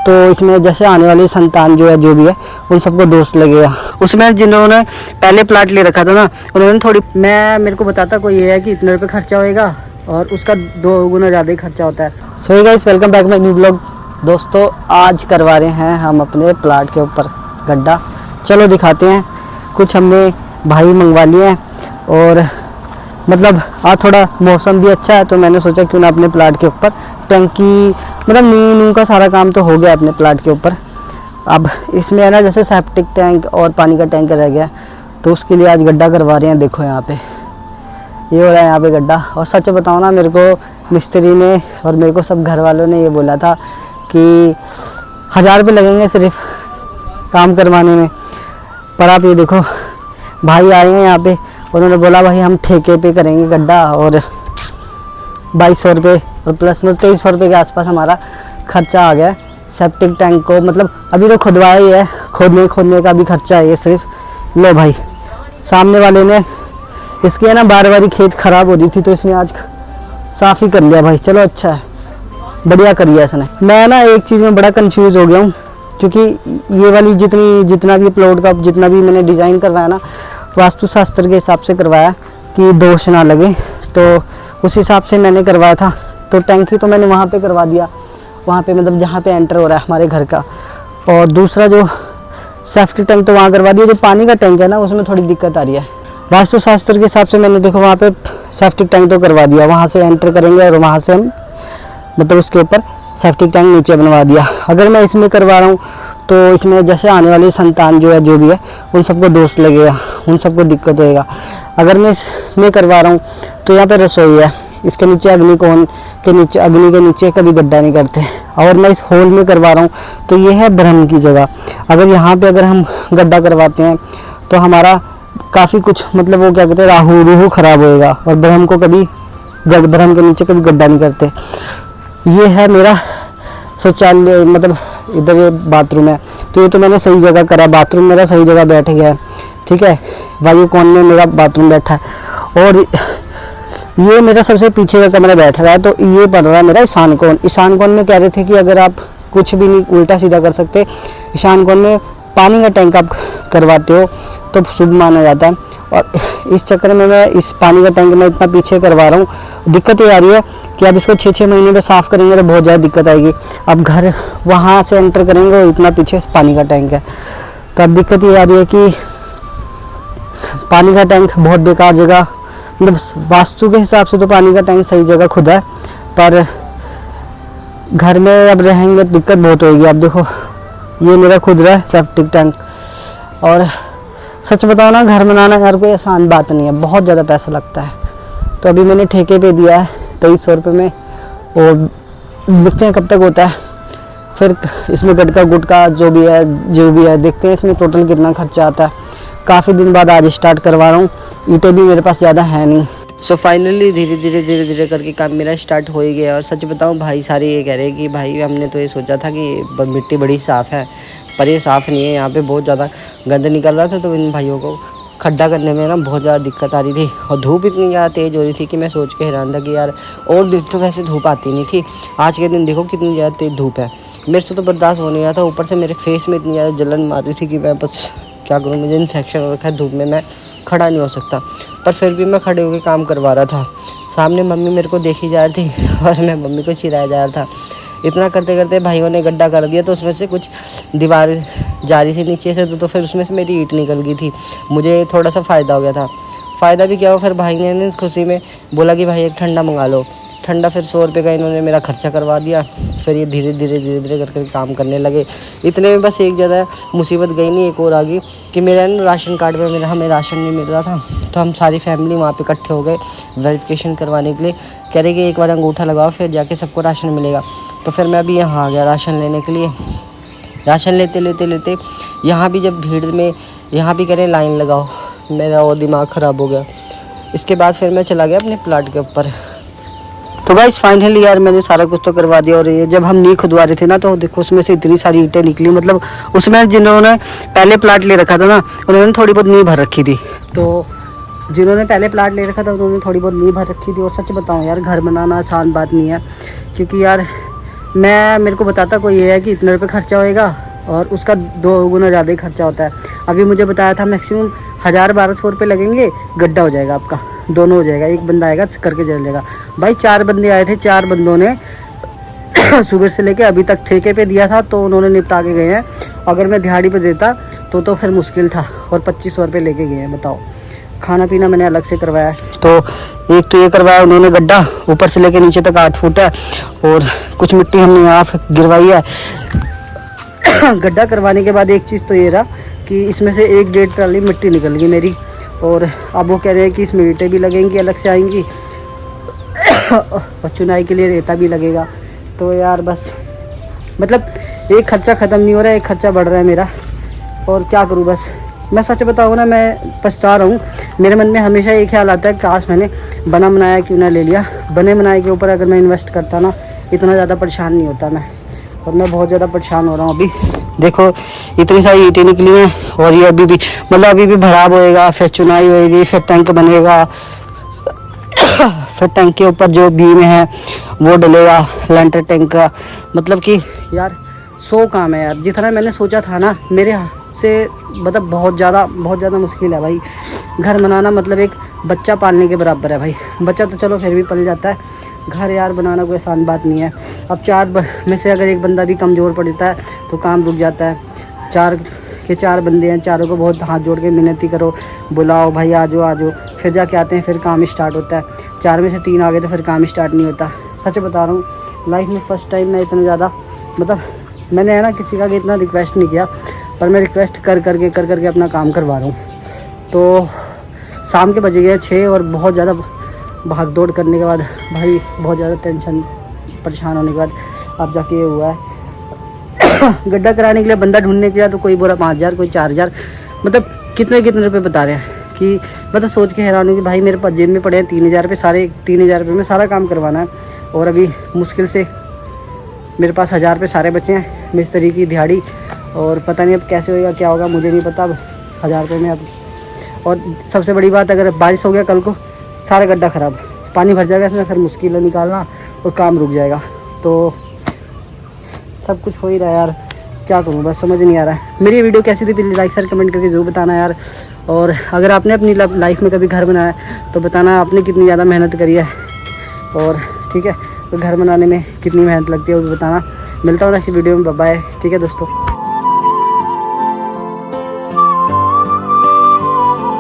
तो इसमें जैसे आने वाली संतान जो है, जो भी है, उन सबको दोस्त लगेगा। उसमें जिन्होंने पहले प्लाट ले रखा था ना, उन्होंने थोड़ी, मेरे को बताता कोई ये है कि इतने रुपये खर्चा होएगा और उसका 2 गुना ज़्यादा ही खर्चा होता है। So hey guys, welcome back my new blog. दोस्तों, आज करवा रहे हैं हम अपने प्लाट के ऊपर गड्ढा। चलो दिखाते हैं। कुछ हमने भाई मंगवा लिए हैं और मतलब आज थोड़ा मौसम भी अच्छा है, तो मैंने सोचा क्यों ना अपने प्लाट के ऊपर टंकी, मतलब नींव का सारा काम तो हो गया अपने प्लाट के ऊपर। अब इसमें है ना, जैसे सेप्टिक टैंक और पानी का टैंक रह गया, तो उसके लिए आज गड्ढा करवा रहे हैं। देखो यहाँ पे ये हो रहा है, यहाँ पे गड्ढा। और सच बताओ ना, मेरे को मिस्त्री ने और मेरे को सब घर वालों ने ये बोला था कि 1000 रुपये लगेंगे सिर्फ काम करवाने में। पर आप ये देखो, भाई आए हैं यहाँ पे, उन्होंने बोला भाई हम ठेके पे करेंगे गड्ढा, और 2200 रुपये और प्लस में 2300 रुपये के आसपास हमारा खर्चा आ गया सेप्टिक टैंक को। मतलब अभी तो खुदवाया ही है, खोदने का भी खर्चा है ये सिर्फ। लो भाई, सामने वाले ने इसकी है ना बार खेत ख़राब हो रही थी, तो इसने आज साफ़ ही कर लिया भाई। चलो अच्छा है, बढ़िया करिए इसने। मैं ना एक चीज़ में बड़ा कंफ्यूज हो गया हूँ, क्योंकि ये वाली जितना भी प्लॉट का जितना भी मैंने डिज़ाइन करवाया ना, वास्तुशास्त्र के हिसाब से करवाया कि दोष ना लगे, तो उस हिसाब से मैंने करवाया था। तो टैंकी तो मैंने वहाँ पे करवा दिया, वहाँ पे मतलब जहाँ पे एंटर हो रहा है हमारे घर का। और दूसरा जो सेफ्टी टैंक तो वहाँ करवा दिया। जो पानी का टैंक है ना, उसमें थोड़ी दिक्कत आ रही है। वास्तुशास्त्र के हिसाब से मैंने देखो वहाँ पे सेफ्टी टैंक तो करवा दिया, वहाँ से एंटर करेंगे और वहाँ से हम मतलब उसके ऊपर सेफ्टी टैंक नीचे बनवा दिया। अगर मैं इसमें करवा रहा हूँ तो इसमें जैसे आने वाली संतान जो है, जो भी है, उन सबको दोष लगेगा, उन सबको दिक्कत होएगा। अगर मैं इसमें करवा रहा हूँ तो यहाँ पे रसोई है, इसके नीचे अग्नि के नीचे कभी गड्ढा नहीं करते। और मैं इस होल में करवा रहा हूँ तो ये है ब्रह्म की जगह। अगर यहाँ पे अगर हम गड्ढा करवाते हैं तो हमारा काफ़ी कुछ मतलब वो क्या कहते हैं, रूह खराब होएगा। और ब्रह्म के नीचे कभी गड्ढा नहीं करते। ये है मेरा शौचालय, मतलब इधर ये बाथरूम है, तो ये तो मैंने सही जगह करा। बाथरूम मेरा सही जगह बैठ गया है, ठीक है। वायु कोण में मेरा बाथरूम बैठा है, और ये मेरा सबसे पीछे का कमरा बैठ रहा है, तो ये पड़ रहा है मेरा ईशान कोण। ईशान कोण में कह रहे थे कि अगर आप कुछ भी नहीं उल्टा सीधा कर सकते, ईशान कोण में पानी का टैंक आप करवाते हो तो शुभ माना जाता है। और इस चक्कर में मैं इस पानी का टैंक में इतना पीछे करवा रहा हूँ। दिक्कत ये आ रही है कि अब इसको 6-6 महीने में साफ़ करेंगे तो बहुत ज़्यादा दिक्कत आएगी। अब घर वहाँ से एंटर करेंगे और इतना पीछे पानी का टैंक है, तो अब दिक्कत ये आ रही है कि पानी का टैंक बहुत बेकार जगह, मतलब वास्तु के हिसाब से तो पानी का टैंक सही जगह खुद है, पर घर में अब रहेंगे तो दिक्कत बहुत होगी। अब देखो ये मेरा खुद रहा है सेप्टिक टैंक। और सच बताओ ना, घर बनाना यार कोई आसान बात नहीं है, बहुत ज़्यादा पैसा लगता है। तो अभी मैंने ठेके पे दिया है 2300 रुपये में, और देखते हैं कब तक होता है। फिर इसमें गटका गुटका जो भी है देखते हैं इसमें टोटल कितना खर्चा आता है। काफ़ी दिन बाद आज स्टार्ट करवा रहा हूँ, ईंटें भी मेरे पास ज़्यादा है नहीं। सो फाइनली धीरे धीरे करके काम मेरा स्टार्ट हो ही गया। और सच बताऊँ, भाई सारे ये कह रहे हैं कि भाई हमने तो ये सोचा था कि मिट्टी बड़ी साफ़ है, पर ये साफ़ नहीं है। यहाँ पे बहुत ज़्यादा गंद निकल रहा था, तो इन भाइयों को खड्डा करने में ना बहुत ज़्यादा दिक्कत आ रही थी। और धूप इतनी ज़्यादा तेज़ हो रही थी कि मैं सोच के हैरान था कि यार, और दिन तो वैसे धूप आती नहीं थी, आज के दिन देखो कितनी ज़्यादा तेज़ धूप है। मेरे से तो बर्दाश्त हो नहीं रहा था, ऊपर से मेरे फेस में इतनी ज़्यादा जलन मार रही थी कि मैं बस क्या करूँ, मुझे इन्फेक्शन हो रखा है, धूप में मैं खड़ा नहीं हो सकता। पर फिर भी मैं खड़े होकर काम करवा रहा था। सामने मम्मी मेरे को देखी जा रही थी और मैं मम्मी को चिढ़ाया जा रहा था। इतना करते करते भाइयों ने गड्ढा कर दिया, तो उसमें से कुछ दीवार जा रही थी नीचे से, तो फिर उसमें से मेरी ईंट निकल गई थी। मुझे थोड़ा सा फ़ायदा हो गया था। फ़ायदा भी क्या हुआ, फिर भाई ने खुशी में बोला कि भाई एक ठंडा मंगा लो। ठंडा फिर 100 रुपये का इन्होंने मेरा खर्चा करवा दिया। फिर ये धीरे धीरे करके काम करने लगे। इतने में बस एक ज़्यादा मुसीबत गई नहीं, एक और आ गई कि मेरा राशन कार्ड में हमें राशन नहीं मिल रहा था। तो हम सारी फैमिली वहाँ पे इकट्ठे हो गए वेरिफिकेशन करवाने के लिए। कह रहे कि एक बार अंगूठा लगाओ, फिर जाके सबको राशन मिलेगा। तो फिर मैं अभी यहाँ आ गया राशन लेने के लिए। राशन लेते यहाँ भी जब भीड़ में यहाँ भी करें लाइन लगाओ, मेरा वो दिमाग ख़राब हो गया। इसके बाद फिर मैं चला गया अपने प्लाट के ऊपर। तो गाइस फाइनली यार मैंने सारा कुछ तो करवा दिया। और ये जब हम नी खुदवा रहे थे ना, तो देखो उसमें से इतनी सारी ईंटें निकली। मतलब उसमें जिन्होंने पहले प्लाट ले रखा था ना, उन्होंने थोड़ी बहुत नींव भर रखी थी। तो जिन्होंने पहले प्लाट ले रखा था उन्होंने थोड़ी बहुत नींव भर रखी थी। और सच बताऊँ यार, घर बनाना आसान बात नहीं है, क्योंकि यार मेरे को बताता कोई ये है कि इतने रुपये खर्चा होएगा और उसका 2 गुना ज़्यादा ही खर्चा होता है। अभी मुझे बताया था मैक्सिमम 1000-1200 रुपये लगेंगे, गड्ढा हो जाएगा आपका, दोनों हो जाएगा, एक बंदा आएगा करके चल जाएगा। भाई 4 बंदे आए थे, 4 बंदों ने सुबह से लेके अभी तक ठेके पे दिया था, तो उन्होंने निपटा के गए हैं। अगर मैं दिहाड़ी पे देता तो फिर मुश्किल था, और 2500 रुपये लेके गए हैं। बताओ, खाना पीना मैंने अलग से करवाया है। तो एक तो ये करवाया उन्होंने गड्ढा, ऊपर से लेके नीचे तक 8 फुट है, और कुछ मिट्टी हमने यहाँ गिरवाई है। गड्ढा करवाने के बाद एक चीज़ तो ये रहा कि इसमें से 1-1.5 ट्राली मिट्टी निकल गई मेरी, और अब वो कह रहे हैं कि इसमें ईंटें भी लगेंगी, अलग से आएंगी, और चुनाई के लिए रेता भी लगेगा। तो यार बस मतलब एक खर्चा ख़त्म नहीं हो रहा है, एक खर्चा बढ़ रहा है मेरा, और क्या करूँ। बस मैं सच बताऊँ ना, मैं पछता रहा हूँ। मेरे मन में हमेशा ये ख्याल आता है काश मैंने बना बनाया क्यों ना ले लिया। बने बनाए के ऊपर अगर मैं इन्वेस्ट करता ना, इतना ज़्यादा परेशान नहीं होता मैं, और मैं बहुत ज़्यादा परेशान हो रहा हूँ। अभी देखो इतनी सारी ईंटें निकली हैं, और ये अभी भी मतलब अभी भी भराव होएगा, फिर चुनाई होएगी, फिर टैंक बनेगा, फिर टैंक के ऊपर जो बीम है वो डलेगा, लेंटर टैंक का। मतलब कि यार 100 काम है यार। जितना मैंने सोचा था ना, मेरे से मतलब बहुत ज़्यादा मुश्किल है भाई। घर बनाना मतलब एक बच्चा पालने के बराबर है भाई। बच्चा तो चलो फिर भी पल जाता है, घर यार बनाना कोई आसान बात नहीं है। अब 4 में से अगर एक बंदा भी कमज़ोर पड़ जाता है तो काम रुक जाता है। 4 बंदे हैं, चारों को बहुत हाथ जोड़ के मिन्नती करो, बुलाओ भाई आ जाओ, फिर जाके आते हैं, फिर काम स्टार्ट होता है। 4 में से 3 आ गए तो फिर काम स्टार्ट नहीं होता। सच बता रहा हूँ, लाइफ में फ़र्स्ट टाइम मैं इतना ज़्यादा मतलब मैंने है ना किसी का इतना रिक्वेस्ट नहीं किया, पर मैं रिक्वेस्ट कर करके अपना काम करवा रहा हूँ। तो शाम के बजे गए 6, और बहुत ज़्यादा भाग दौड़ करने के बाद भाई, बहुत ज़्यादा टेंशन परेशान होने के बाद अब जाके ये हुआ है। गड्ढा कराने के लिए बंदा ढूंढने के लिए तो कोई बोला 5000, कोई 4000, मतलब कितने रुपए बता रहे हैं कि मैं तो सोच के हैरान हूँ कि भाई मेरे पास जेब में पड़े हैं 3000 रुपये, सारे 3000 रुपये में सारा काम करवाना है। और अभी मुश्किल से मेरे पास 1000 रुपये सारे बचे हैं मिस्त्री की दिहाड़ी, और पता नहीं अब कैसे होगा, क्या होगा मुझे नहीं पता। अब 1000 रुपये में अब, और सबसे बड़ी बात, अगर बारिश हो गया कल को, सारा गड्ढा ख़राब, पानी भर जाएगा इसमें, फिर मुश्किल है निकालना, और काम रुक जाएगा। तो सब कुछ हो ही रहा है यार, क्या करूँ बस समझ नहीं आ रहा है। मेरी वीडियो कैसी थी प्लीज़ लाइक शेयर कमेंट करके ज़रूर बताना यार। और अगर आपने अपनी लाइफ में कभी घर बनाया तो बताना आपने कितनी ज़्यादा मेहनत करी है, और ठीक है, तो घर बनाने में कितनी मेहनत लगती है वो भी बताना। मिलता हूँ नेक्स्ट वीडियो में, बाय। ठीक है दोस्तों।